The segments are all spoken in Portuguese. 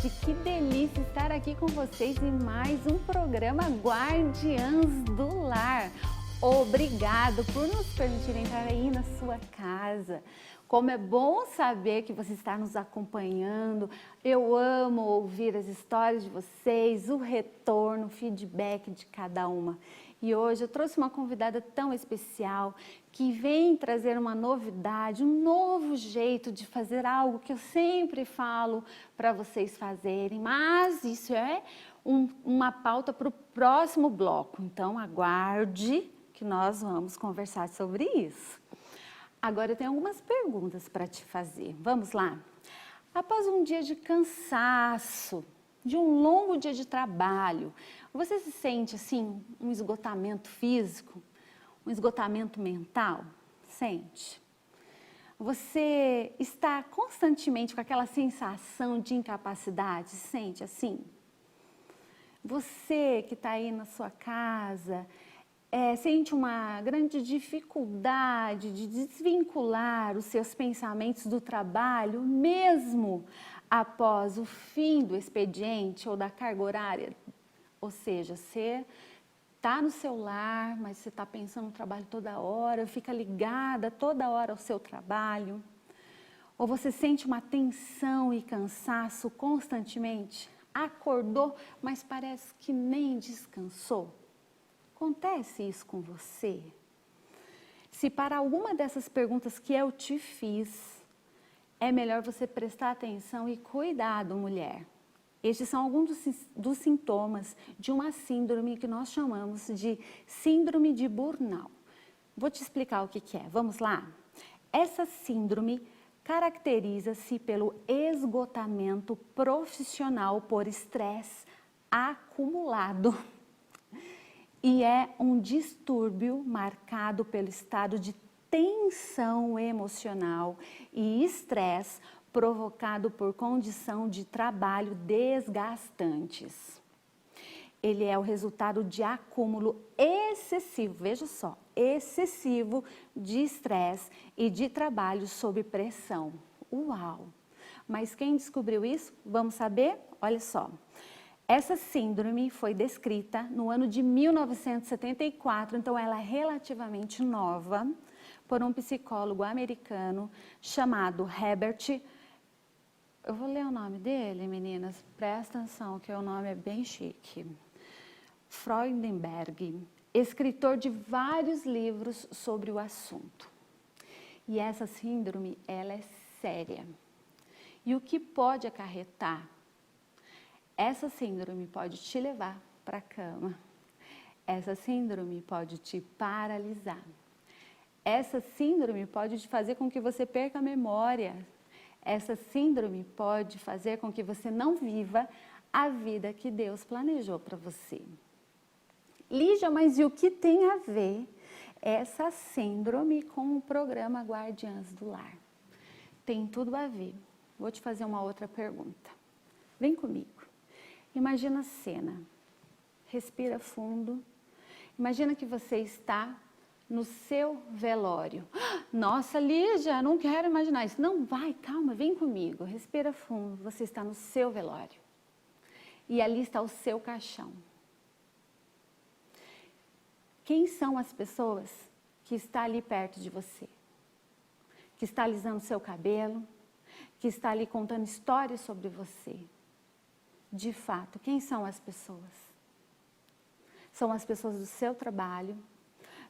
gente, que delícia estar aqui com vocês em mais um programa Guardiãs do Lar. Obrigado por nos permitir entrar aí na sua casa. Como é bom saber que você está nos acompanhando. Eu amo ouvir as histórias de vocês, o retorno, o feedback de cada uma. E hoje eu trouxe uma convidada tão especial que vem trazer uma novidade, um novo jeito de fazer algo que eu sempre falo para vocês fazerem. Mas isso é uma pauta para o próximo bloco. Então aguarde que nós vamos conversar sobre isso. Agora eu tenho algumas perguntas para te fazer. Vamos lá? Após um dia de cansaço, de um longo dia de trabalho, você se sente assim um esgotamento físico, um esgotamento mental? Sente? Você está constantemente com aquela sensação de incapacidade? Sente assim? Você que está aí na sua casa, sente uma grande dificuldade de desvincular os seus pensamentos do trabalho, mesmo após o fim do expediente ou da carga horária? Ou seja, você está no seu lar, mas você está pensando no trabalho toda hora, fica ligada toda hora ao seu trabalho? Ou você sente uma tensão e cansaço constantemente? Acordou, mas parece que nem descansou? Acontece isso com você? Se para alguma dessas perguntas que eu te fiz, é melhor você prestar atenção e cuidado, mulher. Estes são alguns dos sintomas de uma síndrome que nós chamamos de síndrome de burnout. Vou te explicar o que é. Vamos lá? Essa síndrome caracteriza-se pelo esgotamento profissional por estresse acumulado. E é um distúrbio marcado pelo estado de tensão emocional e estresse provocado por condição de trabalho desgastantes. Ele é o resultado de acúmulo excessivo, veja só, excessivo de estresse e de trabalho sob pressão. Uau! Mas quem descobriu isso? Vamos saber? Olha só. Essa síndrome foi descrita no ano de 1974, então ela é relativamente nova, por um psicólogo americano chamado Herbert. Eu vou ler o nome dele, meninas, presta atenção que o nome é bem chique. Freudenberg, escritor de vários livros sobre o assunto. E essa síndrome, ela é séria. E o que pode acarretar? Essa síndrome pode te levar para a cama. Essa síndrome pode te paralisar. Essa síndrome pode te fazer com que você perca a memória. Essa síndrome pode fazer com que você não viva a vida que Deus planejou para você. Lígia, mas e o que tem a ver essa síndrome com o programa Guardiãs do Lar? Tem tudo a ver. Vou te fazer uma outra pergunta. Vem comigo. Imagina a cena, respira fundo, imagina que você está no seu velório. Nossa, Lígia, não quero imaginar isso. Não, vai, calma, vem comigo, respira fundo, você está no seu velório. E ali está o seu caixão. Quem são as pessoas que estão ali perto de você? Que está alisando o seu cabelo, que está ali contando histórias sobre você? De fato, quem são as pessoas? São as pessoas do seu trabalho?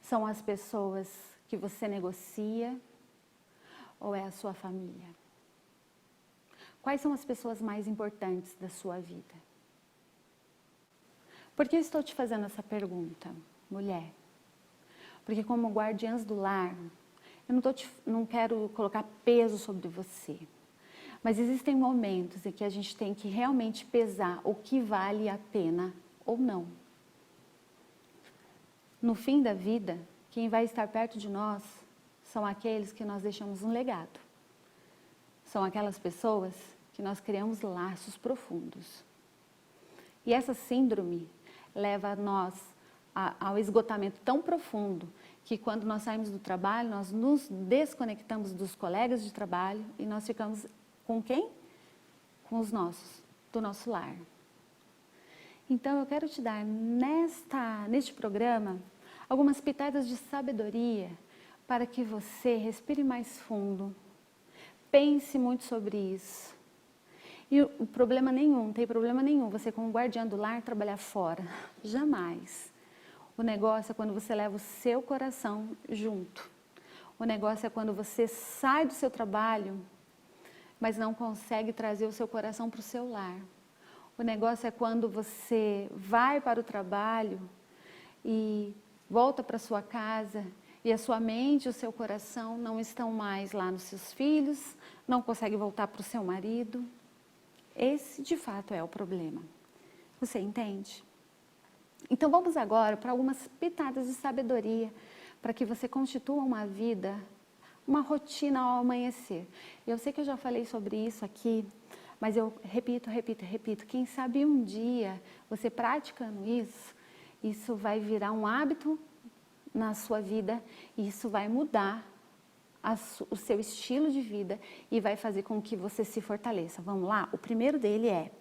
São as pessoas que você negocia? Ou é a sua família? Quais são as pessoas mais importantes da sua vida? Por que eu estou te fazendo essa pergunta, mulher? Porque como guardiãs do lar, eu não quero colocar peso sobre você. Mas existem momentos em que a gente tem que realmente pesar o que vale a pena ou não. No fim da vida, quem vai estar perto de nós são aqueles que nós deixamos um legado. São aquelas pessoas que nós criamos laços profundos. E essa síndrome leva nós ao esgotamento tão profundo que quando nós saímos do trabalho, nós nos desconectamos dos colegas de trabalho e nós ficamos com quem? Com os nossos. do nosso lar. Então eu quero te dar neste programa algumas pitadas de sabedoria para que você respire mais fundo, pense muito sobre isso. E o problema nenhum, não tem problema nenhum você como guardiã do lar trabalhar fora, jamais. O negócio é quando você leva o seu coração junto. O negócio é quando você sai do seu trabalho, mas não consegue trazer o seu coração para o seu lar. O negócio é quando você vai para o trabalho e volta para sua casa e a sua mente e o seu coração não estão mais lá nos seus filhos, não consegue voltar para o seu marido. Esse, de fato, é o problema. Você entende? Então, vamos agora para algumas pitadas de sabedoria para que você constitua uma vida, uma rotina ao amanhecer. Eu sei que eu já falei sobre isso aqui, mas eu repito. Quem sabe um dia, você praticando isso vai virar um hábito na sua vida e isso vai mudar o seu estilo de vida e vai fazer com que você se fortaleça. Vamos lá? O primeiro dele é: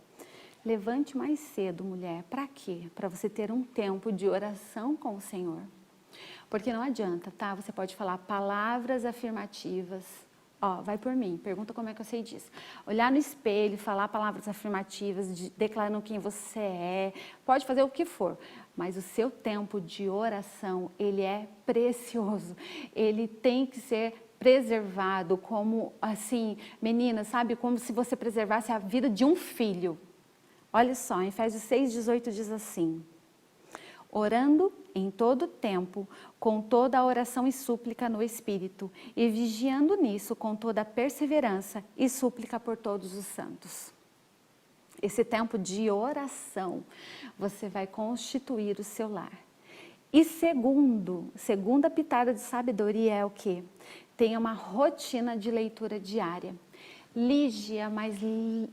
levante mais cedo, mulher. Para quê? Para você ter um tempo de oração com o Senhor. Porque não adianta, tá? Você pode falar palavras afirmativas. Ó, vai por mim, pergunta como é que eu sei disso. Olhar no espelho, falar palavras afirmativas, declarando quem você é, pode fazer o que for. Mas o seu tempo de oração, ele é precioso. Ele tem que ser preservado como, assim, menina, sabe? Como se você preservasse a vida de um filho. Olha só, em Efésios 6:18 diz assim: orando em todo tempo, com toda a oração e súplica no Espírito, e vigiando nisso com toda a perseverança e súplica por todos os santos. Esse tempo de oração, você vai constituir o seu lar. E segunda pitada de sabedoria é o quê? Tenha uma rotina de leitura diária. Lígia, mas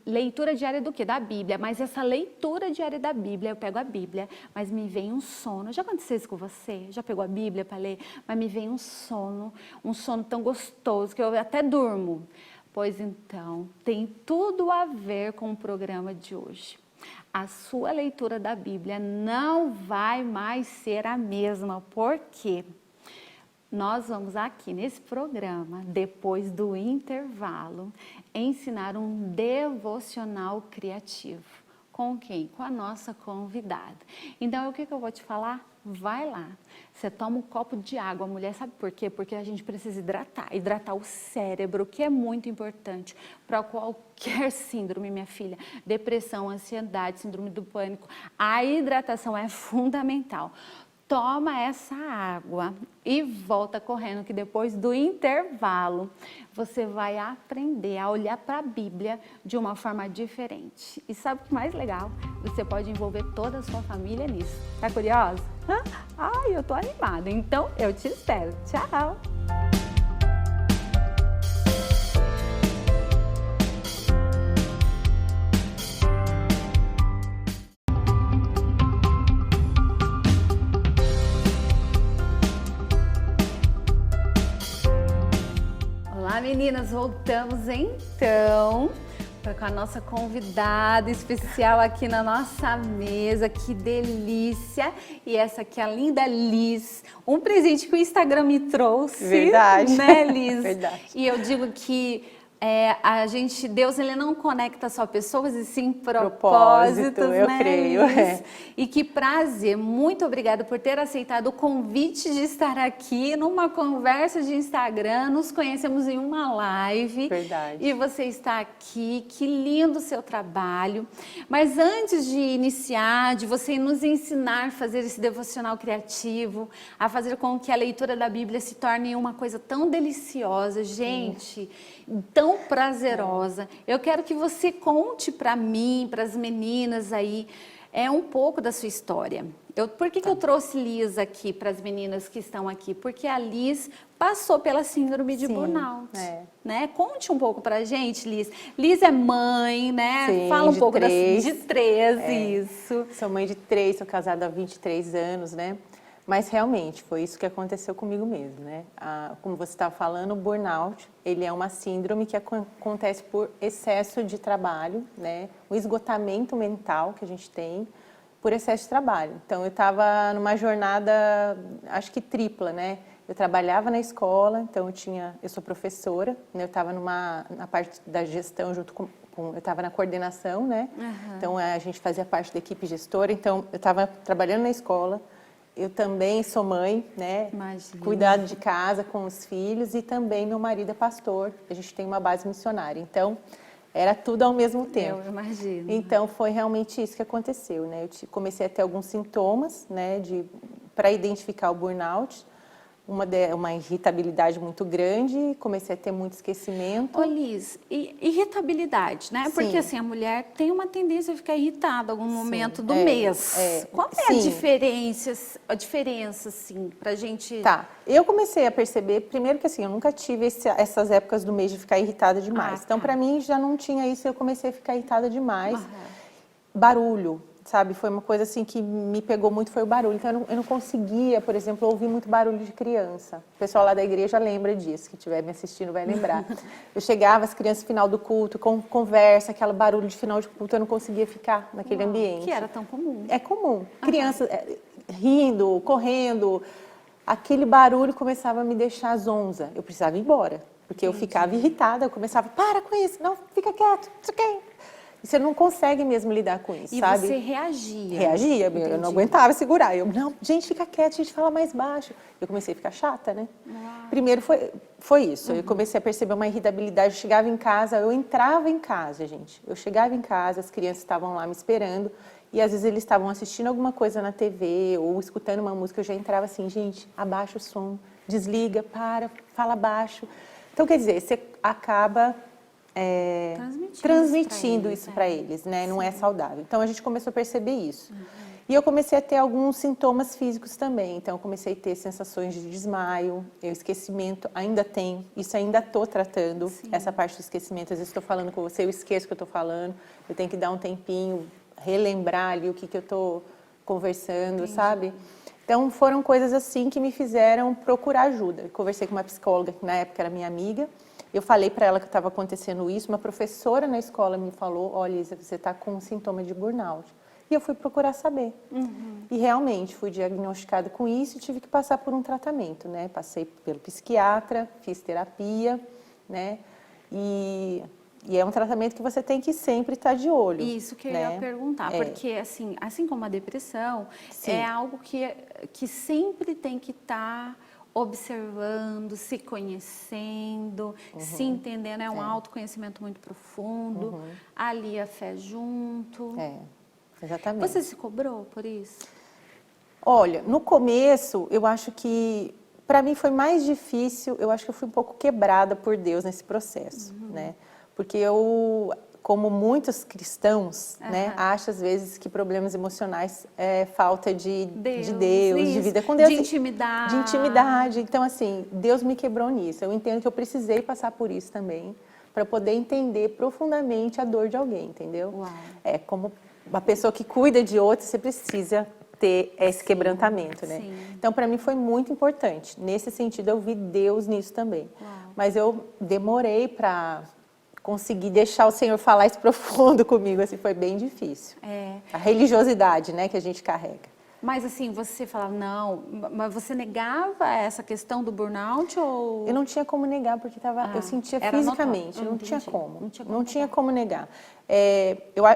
leitura diária do quê? Da Bíblia. Mas essa leitura diária da Bíblia, eu pego a Bíblia, mas me vem um sono. Já aconteceu isso com você? Já pegou a Bíblia para ler? Mas me vem um sono tão gostoso que eu até durmo. Pois então, tem tudo a ver com o programa de hoje. A sua leitura da Bíblia não vai mais ser a mesma. Por quê? Nós vamos aqui nesse programa, depois do intervalo, ensinar um devocional criativo. Com quem? Com a nossa convidada. Então, o que eu vou te falar? Vai lá. Você toma um copo de água, mulher, sabe por quê? Porque a gente precisa hidratar o cérebro, que é muito importante para qualquer síndrome, minha filha. Depressão, ansiedade, síndrome do pânico. A hidratação é fundamental. Toma essa água e volta correndo, que depois do intervalo você vai aprender a olhar para a Bíblia de uma forma diferente. E sabe o que mais legal? Você pode envolver toda a sua família nisso. Tá curiosa? Ai, eu tô animada. Então eu te espero. Tchau! Olá, meninas, voltamos então com a nossa convidada especial aqui na nossa mesa. Que delícia! E essa aqui é a linda Liz, um presente que o Instagram me trouxe. Verdade. Né, Liz? Verdade. E eu digo que Deus, ele não conecta só pessoas e sim propósitos, eu né, creio. Liz? E que prazer, muito obrigada por ter aceitado o convite de estar aqui numa conversa de Instagram. Nos conhecemos em uma live. Verdade. E você está aqui, que lindo o seu trabalho. Mas antes de iniciar, de você nos ensinar a fazer esse devocional criativo, a fazer com que a leitura da Bíblia se torne uma coisa tão deliciosa, gente, tão prazerosa. Eu quero que você conte para mim, para as meninas aí, um pouco da sua história. Por que eu trouxe Liz aqui para as meninas que estão aqui? Porque a Liz passou pela síndrome de burnout. Né? Conte um pouco para a gente, Liz. Liz é mãe, né? Sim, fala um pouco de 3, isso. Sou mãe de 3, sou casada há 23 anos, né? Mas realmente foi isso que aconteceu comigo mesmo, né? Como você estava falando, o burnout, ele é uma síndrome que acontece por excesso de trabalho, né? O esgotamento mental que a gente tem por excesso de trabalho. Então, eu estava numa jornada, acho que tripla, né? Eu trabalhava na escola, então eu sou professora, né? Eu estava na parte da gestão junto eu estava na coordenação, né? Uhum. Então, a gente fazia parte da equipe gestora, então eu estava trabalhando na escola. Eu também sou mãe, né? Imagina. Cuidado de casa com os filhos e também meu marido é pastor. A gente tem uma base missionária. Então, era tudo ao mesmo tempo. Eu imagino. Então, foi realmente isso que aconteceu, né? Eu comecei a ter alguns sintomas, né? Para identificar o burnout. Uma irritabilidade muito grande, comecei a ter muito esquecimento. Ô Liz, irritabilidade, né? Sim. Porque assim, a mulher tem uma tendência a ficar irritada em algum momento do mês. Qual é a diferença, assim, pra gente... Tá, eu comecei a perceber, primeiro que assim, eu nunca tive essas épocas do mês de ficar irritada demais. Então, pra mim, já não tinha isso, eu comecei a ficar irritada demais. Barulho, sabe? Foi uma coisa assim que me pegou muito, foi o barulho. Então, eu não conseguia, por exemplo, ouvir muito barulho de criança. O pessoal lá da igreja lembra disso, que estiver me assistindo vai lembrar. Eu chegava, as crianças no final do culto, conversa, aquele barulho de final de culto, eu não conseguia ficar naquele ambiente. Que era tão comum. É comum. Crianças rindo, correndo, aquele barulho começava a me deixar zonza. Eu precisava ir embora, porque eu ficava irritada, eu começava, para com isso, não, fica quieto, isso aqui. E você não consegue mesmo lidar com isso, sabe? E você reagia. Reagia, eu não aguentava segurar. Eu, não, gente, fica quieto, a gente fala mais baixo. Eu comecei a ficar chata, né? Primeiro foi isso, eu comecei a perceber uma irritabilidade. Eu chegava em casa, eu entrava em casa, gente. Eu chegava em casa, as crianças estavam lá me esperando. E às vezes eles estavam assistindo alguma coisa na TV ou escutando uma música. Eu já entrava assim, gente, abaixa o som, desliga, fala baixo. Então, quer dizer, você acaba... transmitindo isso para eles, né? Não é saudável. Então, a gente começou a perceber isso. E eu comecei a ter alguns sintomas físicos também. Então, eu comecei a ter sensações de desmaio, esquecimento, ainda tem. Isso ainda estou tratando, essa parte do esquecimento. Às vezes estou falando com você, eu esqueço o que eu estou falando. Eu tenho que dar um tempinho, relembrar ali o que eu estou conversando, sabe? Então, foram coisas assim que me fizeram procurar ajuda. Eu conversei com uma psicóloga, que na época era minha amiga. Eu falei para ela que estava acontecendo isso. Uma professora na escola me falou, olha, Isa, você está com um sintoma de burnout. E eu fui procurar saber. E realmente fui diagnosticada com isso e tive que passar por um tratamento, né? Passei pelo psiquiatra, fiz terapia, né? E é um tratamento que você tem que sempre estar de olho. Isso que eu ia perguntar, porque assim como a depressão, é algo que sempre tem que estar observando, se conhecendo, se entendendo, é um autoconhecimento muito profundo, ali a fé junto. Exatamente. Você se cobrou por isso? Olha, no começo, eu acho que, para mim foi mais difícil, eu acho que eu fui um pouco quebrada por Deus nesse processo, né? Porque eu, como muitos cristãos, né, acho às vezes que problemas emocionais é falta de Deus, de vida com Deus. De intimidade. De intimidade. Então, assim, Deus me quebrou nisso. Eu entendo que eu precisei passar por isso também, para poder entender profundamente a dor de alguém, entendeu? Uau. Como uma pessoa que cuida de outro, você precisa ter esse quebrantamento, né? Então, para mim foi muito importante. Nesse sentido, eu vi Deus nisso também. Mas eu demorei para conseguir deixar o Senhor falar isso profundo comigo, assim, foi bem difícil. A religiosidade, né, que a gente carrega. Mas assim, você falava, não, mas você negava essa questão do burnout ou... Eu não tinha como negar, porque eu sentia fisicamente, não tinha como negar.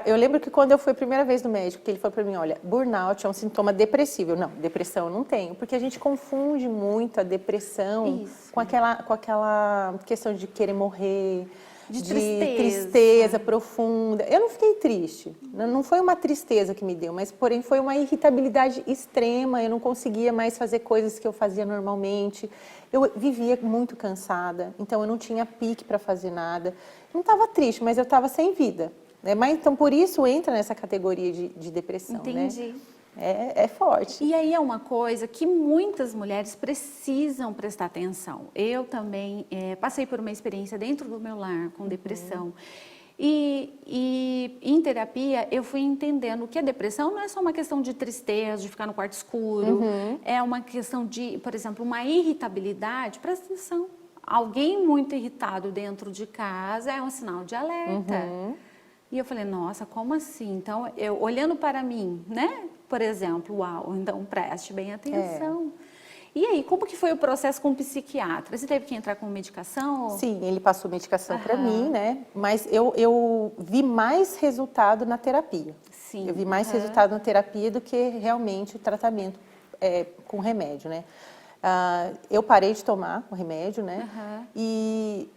Eu lembro que quando eu fui a primeira vez no médico, que ele falou para mim, olha, burnout é um sintoma depressivo. Não, depressão eu não tenho, porque a gente confunde muito a depressão com aquela questão de querer morrer, de tristeza profunda. Eu não fiquei triste, não foi uma tristeza que me deu, mas porém foi uma irritabilidade extrema, eu não conseguia mais fazer coisas que eu fazia normalmente, eu vivia muito cansada, então eu não tinha pique para fazer nada, não estava triste, mas eu estava sem vida, né? Mas, então por isso entra nessa categoria de depressão. Entendi. Né? É forte. E aí é uma coisa que muitas mulheres precisam prestar atenção. Eu também passei por uma experiência dentro do meu lar com depressão. E em terapia eu fui entendendo que a depressão não é só uma questão de tristeza, de ficar no quarto escuro, é uma questão de, por exemplo, uma irritabilidade, presta atenção, alguém muito irritado dentro de casa é um sinal de alerta. E eu falei, nossa, como assim? Então, eu olhando para mim, né? Por exemplo, uau, então preste bem atenção. E aí, como que foi o processo com o psiquiatra? Você teve que entrar com medicação? Sim, ele passou medicação para mim, né? Mas eu vi mais resultado na terapia. Sim. Eu vi mais resultado na terapia do que realmente o tratamento com remédio, né? Eu parei de tomar o remédio, né? E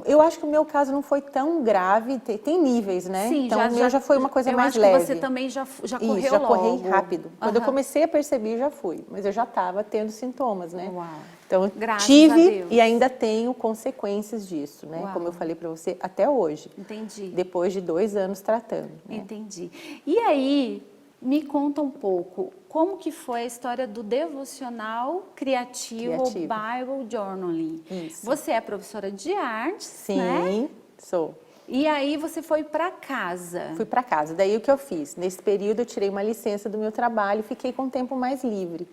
eu acho que o meu caso não foi tão grave, tem níveis, né? Sim, então o meu já foi uma coisa mais leve. Eu acho que você também já correu Isso, já logo. corri rápido. Quando eu comecei a perceber, já fui. Mas eu já estava tendo sintomas, né? Uau. Então, Graças a tive Deus. e ainda tenho consequências disso, né? Uau. Como eu falei para você, até hoje. Entendi. Depois de 2 anos tratando. Né? Entendi. E aí, me conta um pouco, como que foi a história do devocional criativo. Bible Journaling? Isso. Você é professora de artes, Sim, né? sou. E aí você foi para casa. Fui para casa. Daí o que eu fiz? Nesse período eu tirei uma licença do meu trabalho e fiquei com o tempo mais livre.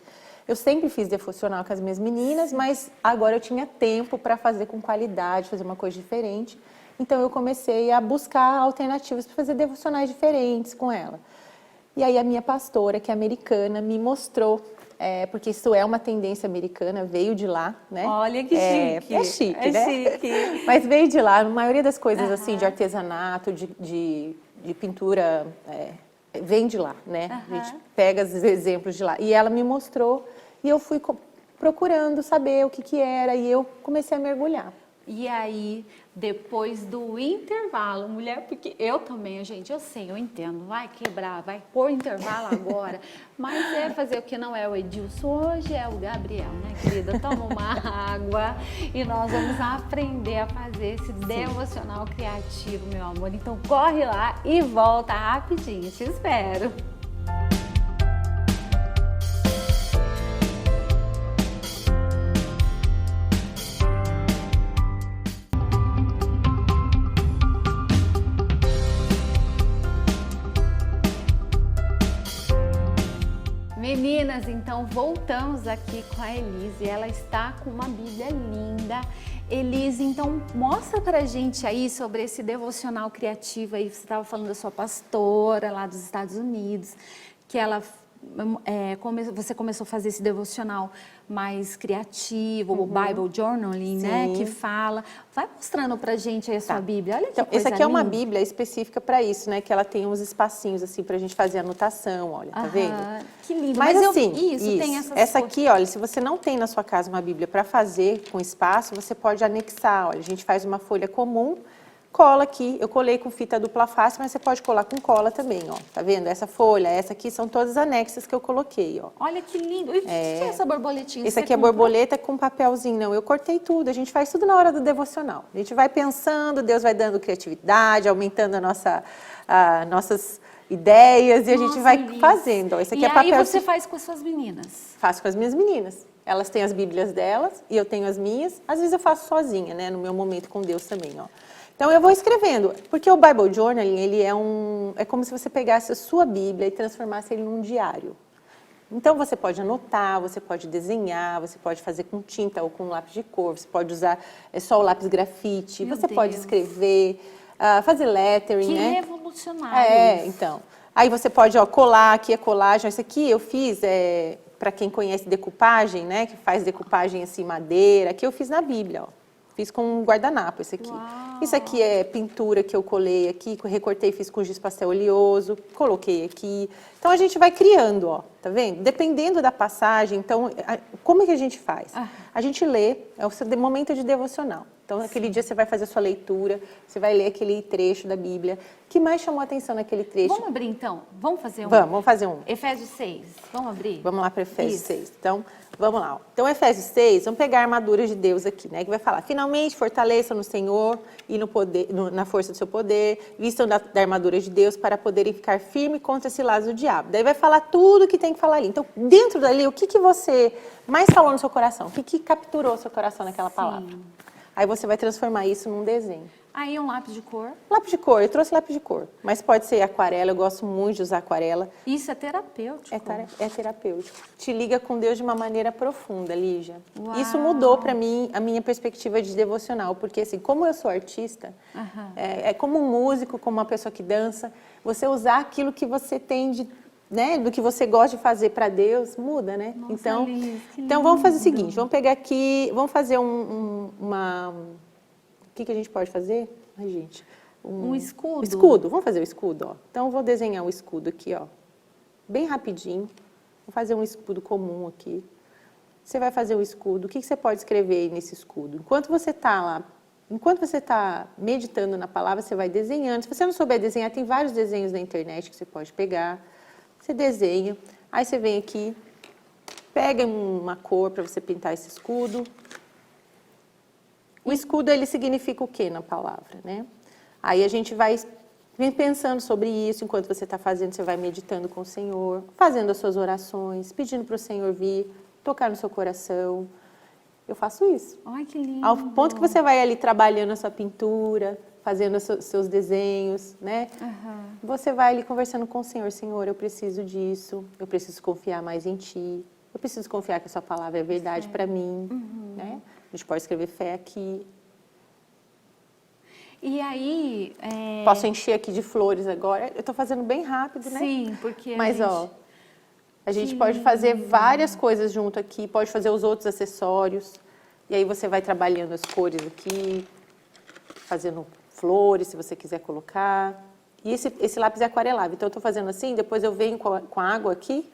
Eu sempre fiz devocional com as minhas meninas, mas agora eu tinha tempo para fazer com qualidade, fazer uma coisa diferente. Então eu comecei a buscar alternativas para fazer devocionais diferentes com ela. E aí a minha pastora, que é americana, me mostrou, porque isso é uma tendência americana, veio de lá, né? Olha que chique. É chique, né? Chique. Mas veio de lá, a maioria das coisas assim, de artesanato, de pintura, vem de lá, né? A gente pega os exemplos de lá. E ela me mostrou e eu fui procurando saber o que era e eu comecei a mergulhar. E aí, depois do intervalo, mulher, porque eu também, gente, eu sei, eu entendo, vai quebrar, vai pôr intervalo agora, mas é fazer o que não é o Edilson hoje, é o Gabriel, né, querida? Toma uma água e nós vamos aprender a fazer esse devocional criativo, meu amor. Então, corre lá e volta rapidinho, te espero. Meninas, então voltamos aqui com a Elise, ela está com uma Bíblia linda. Elise, então mostra pra gente aí sobre esse devocional criativo aí, você estava falando da sua pastora lá dos Estados Unidos, que ela, você começou a fazer esse devocional mais criativo, o Bible Journaling, né, que fala. Vai mostrando pra gente aí a sua Bíblia, olha que então, coisa essa aqui é uma linda. Bíblia específica para isso, né, que ela tem uns espacinhos assim pra gente fazer anotação, olha, tá vendo? Que lindo. Mas assim, tem essas essa aqui, olha, se você não tem na sua casa uma Bíblia para fazer com espaço, você pode anexar, olha, a gente faz uma folha comum, cola aqui, eu colei com fita dupla face, mas você pode colar com cola também, ó, tá vendo? Essa folha, essa aqui são todas anexas que eu coloquei, ó. Olha que lindo. E o que é essa borboletinha? Esse aqui é borboleta com papelzinho, não, eu cortei tudo, a gente faz tudo na hora do devocional. A gente vai pensando, Deus vai dando criatividade, aumentando nossas ideias e a gente vai fazendo. Ó, esse aqui é papel. E aí você faz com as suas meninas? Faço com as minhas meninas. Elas têm as Bíblias delas e eu tenho as minhas. Às vezes eu faço sozinha, né, no meu momento com Deus também, ó. Então eu vou escrevendo, porque o Bible Journaling, ele é como se você pegasse a sua Bíblia e transformasse ele num diário. Então você pode anotar, você pode desenhar, você pode fazer com tinta ou com lápis de cor, você pode usar só o lápis grafite, você pode escrever, fazer lettering, né? Que revolucionário. Então. Aí você pode, ó, colar, aqui é colagem, isso aqui eu fiz, para quem conhece decupagem, né, que faz decupagem assim, madeira, aqui eu fiz na Bíblia, ó. Fiz com um guardanapo esse aqui. Uau. Isso aqui é pintura que eu colei aqui, recortei, fiz com giz pastel oleoso, coloquei aqui. Então a gente vai criando, ó, tá vendo? Dependendo da passagem, então, como é que a gente faz? A gente lê, é o seu momento de devocional. Então, naquele dia você vai fazer a sua leitura, você vai ler aquele trecho da Bíblia. O que mais chamou a atenção naquele trecho? Vamos abrir então? Vamos fazer um? Vamos fazer um. Efésios 6, vamos abrir? Vamos lá para Efésios 6. Então, vamos lá. Ó. Então, Efésios 6, vamos pegar a armadura de Deus aqui, né? Que vai falar, finalmente, fortaleçam no Senhor e no poder, na força do seu poder, vistam da armadura de Deus para poderem ficar firmes contra esse laço do diabo. Daí vai falar tudo o que tem que falar ali. Então, dentro dali, o que você mais falou no seu coração? O que capturou o seu coração naquela palavra? Aí você vai transformar isso num desenho. Aí um lápis de cor. Lápis de cor, eu trouxe lápis de cor, mas pode ser aquarela, eu gosto muito de usar aquarela. Isso é terapêutico. É terapêutico. Te liga com Deus de uma maneira profunda, Lígia. Uau. Isso mudou para mim a minha perspectiva de devocional, porque assim, como eu sou artista, é como um músico, como uma pessoa que dança, você usar aquilo que você tem de, né, do que você gosta de fazer para Deus, muda, né? Nossa, Liz, que então vamos fazer o lindo. seguinte, vamos pegar aqui, vamos fazer uma... O que a gente pode fazer? Ai, gente... Um escudo? Escudo, vamos fazer o escudo, ó. Então, eu vou desenhar o escudo aqui, ó. Bem rapidinho. Vou fazer um escudo comum aqui. Você vai fazer o escudo. O que você pode escrever aí nesse escudo? Enquanto você está lá, enquanto você está meditando na palavra, você vai desenhando. Se você não souber desenhar, tem vários desenhos na internet que você pode pegar. Você desenha. Aí você vem aqui, pega uma cor para você pintar esse escudo. O escudo, ele significa o quê na palavra, né? Aí a gente vai pensando sobre isso, enquanto você está fazendo, você vai meditando com o Senhor, fazendo as suas orações, pedindo para o Senhor vir, tocar no seu coração. Eu faço isso. Ai, que lindo. Ao ponto que você vai ali trabalhando a sua pintura, fazendo os seus desenhos, né? Você vai ali conversando com o Senhor. Senhor, eu preciso disso, eu preciso confiar mais em Ti, eu preciso confiar que a Sua palavra é verdade para mim, né? A gente pode escrever fé aqui. E aí... Posso encher aqui de flores agora. Eu estou fazendo bem rápido, né? Sim, porque Mas, a gente pode fazer várias coisas junto aqui, pode fazer os outros acessórios. E aí você vai trabalhando as cores aqui, fazendo flores, se você quiser colocar. E esse lápis é aquarelável. Então, eu estou fazendo assim, depois eu venho com a água aqui,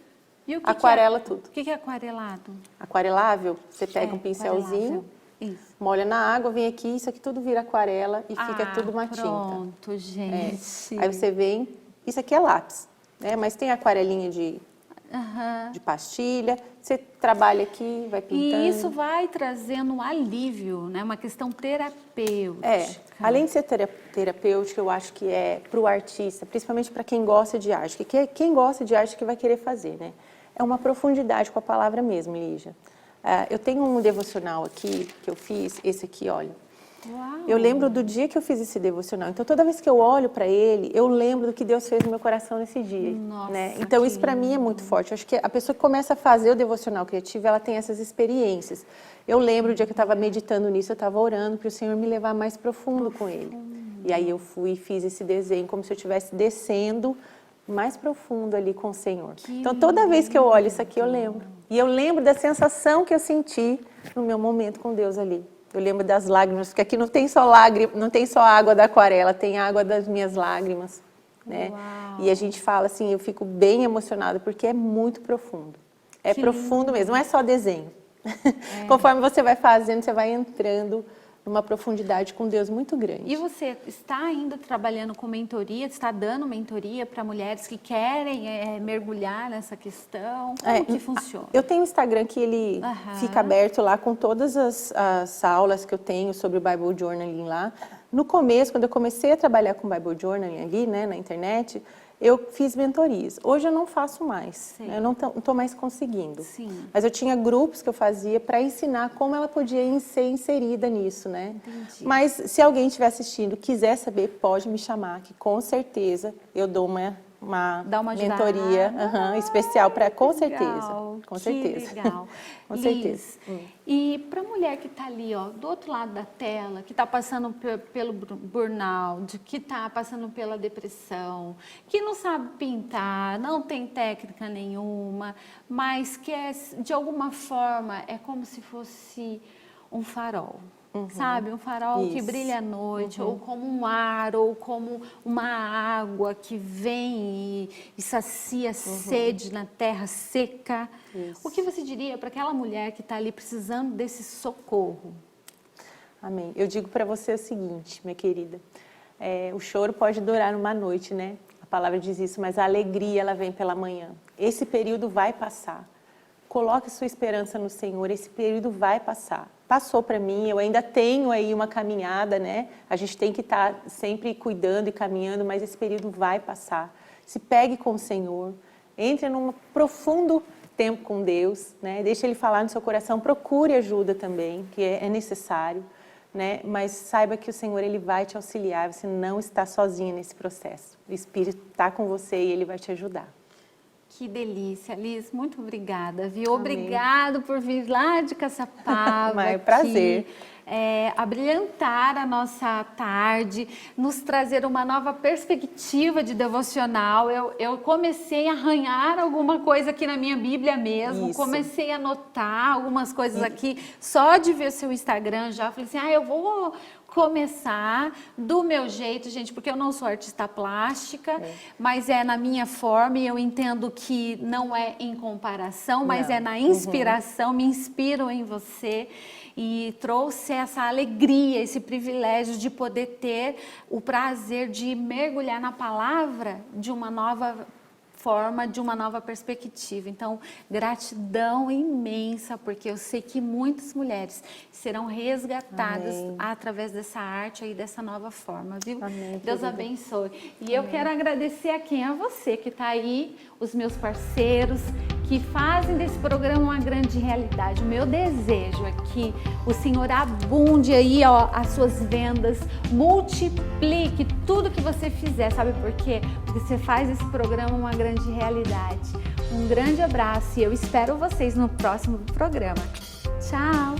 E o que aquarela que é, tudo. O que é aquarelado? Aquarelável, você pega um pincelzinho, Isso. molha na água, vem aqui, isso aqui tudo vira aquarela e fica tudo uma tinta. Pronto, gente. Aí você vem, isso aqui é lápis, né? Mas tem aquarelinha de pastilha, você trabalha aqui, vai pintando. E isso vai trazendo um alívio, né? Uma questão terapêutica. Além de ser terapêutica, eu acho que é para o artista, principalmente para quem gosta de arte, que quem gosta de arte que vai querer fazer, né? É uma profundidade com a palavra mesmo, Lígia. Eu tenho um devocional aqui que eu fiz, esse aqui, olha. Uau. Eu lembro do dia que eu fiz esse devocional. Então, toda vez que eu olho para ele, eu lembro do que Deus fez no meu coração nesse dia. Nossa, né? Então, isso para mim é muito forte. Eu acho que a pessoa que começa a fazer o devocional criativo, ela tem essas experiências. Eu lembro o dia que eu estava meditando nisso, eu estava orando para o Senhor me levar mais profundo com ele. E aí eu fui e fiz esse desenho como se eu estivesse descendo mais profundo ali com o Senhor. Então, toda vez que eu olho isso aqui, eu lembro. E eu lembro da sensação que eu senti no meu momento com Deus ali. Eu lembro das lágrimas, porque aqui não tem só lágrimas, não tem só a água da aquarela, tem a água das minhas lágrimas, né? Uau. E a gente fala assim, eu fico bem emocionada porque é muito profundo. É profundo mesmo, não é só desenho. Conforme você vai fazendo, você vai entrando numa profundidade com Deus muito grande. E você está ainda trabalhando com mentoria, está dando mentoria para mulheres que querem mergulhar nessa questão? Como que funciona? Eu tenho um Instagram que ele fica aberto lá com todas as aulas que eu tenho sobre o Bible Journaling lá. No começo, quando eu comecei a trabalhar com Bible Journaling ali, né, na internet, eu fiz mentorias. Hoje eu não faço mais, né? Eu não estou mais conseguindo. Sim. Mas eu tinha grupos que eu fazia para ensinar como ela podia ser inserida nisso, né? Entendi. Mas se alguém estiver assistindo, quiser saber, pode me chamar, que com certeza eu dou uma mentoria especial para, com certeza. Com certeza. Legal. Com Liz, certeza. E para a mulher que está ali, ó, do outro lado da tela, que está passando pelo burnout, que está passando pela depressão, que não sabe pintar, não tem técnica nenhuma, mas que de alguma forma é como se fosse um farol. Sabe? Um farol que brilha à noite, ou como um ar, ou como uma água que vem e sacia a sede na terra seca. O que você diria para aquela mulher que está ali precisando desse socorro? Amém. Eu digo para você o seguinte, minha querida, o choro pode durar uma noite, né? A palavra diz isso, mas a alegria, ela vem pela manhã. Esse período vai passar. Coloque sua esperança no Senhor, esse período vai passar. Passou para mim, eu ainda tenho aí uma caminhada, né? A gente tem que estar sempre cuidando e caminhando, mas esse período vai passar. Se pegue com o Senhor, entre num profundo tempo com Deus, né? Deixe Ele falar no seu coração, procure ajuda também, que é necessário. né? Mas saiba que o Senhor, Ele vai te auxiliar, você não está sozinha nesse processo. O Espírito está com você e Ele vai te ajudar. Que delícia, Liz, muito obrigada, viu? Amém. Obrigado por vir lá de Caçapava. É um prazer. Abrilhantar a nossa tarde, nos trazer uma nova perspectiva de devocional. Eu comecei a arranhar alguma coisa aqui na minha Bíblia mesmo, Isso. comecei a anotar algumas coisas aqui, só de ver seu Instagram já, falei assim, eu vou começar do meu jeito, gente, porque eu não sou artista plástica, mas é na minha forma e eu entendo que não é em comparação, mas Não. é na inspiração, me inspiro em você e trouxe essa alegria, esse privilégio de poder ter o prazer de mergulhar na palavra de uma nova forma, de uma nova perspectiva. Então, gratidão imensa, porque eu sei que muitas mulheres serão resgatadas Amém. através dessa arte aí, dessa nova forma, viu? Amém, Deus querida. abençoe. E eu quero agradecer a quem? A você que está aí, os meus parceiros, que fazem desse programa uma grande realidade. O meu desejo é que o Senhor abunde aí, as suas vendas, multiplique tudo que você fizer, sabe por quê? Porque você faz esse programa uma grande realidade. Um grande abraço e eu espero vocês no próximo programa. Tchau!